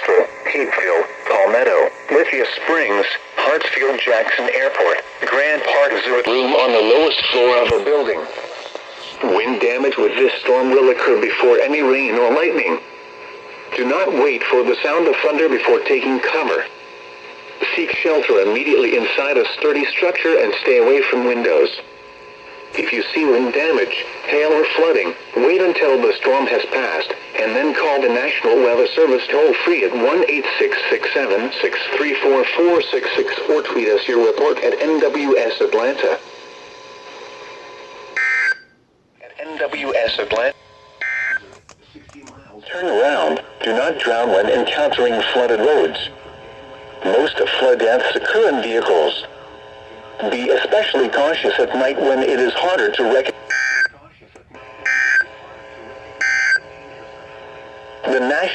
Castro, Hapeville, Palmetto, Lithia Springs, Hartsfield-Jackson Airport, Grand Park Zoo. Room on the lowest floor of a building. Wind damage with this storm will occur before any rain or lightning. Do not wait for the sound of thunder before taking cover. Seek shelter immediately inside a sturdy structure and stay away from windows. If you see wind damage, hail or flooding, wait until the storm has passed, and then call the National Weather Service toll-free at 1-866-7-634-466 or tweet us your report at NWS Atlanta. At NWS Atlanta. Turn around. Do not drown when encountering flooded roads. Most flood deaths occur in vehicles. Be especially cautious at night when it is harder to recognize. The National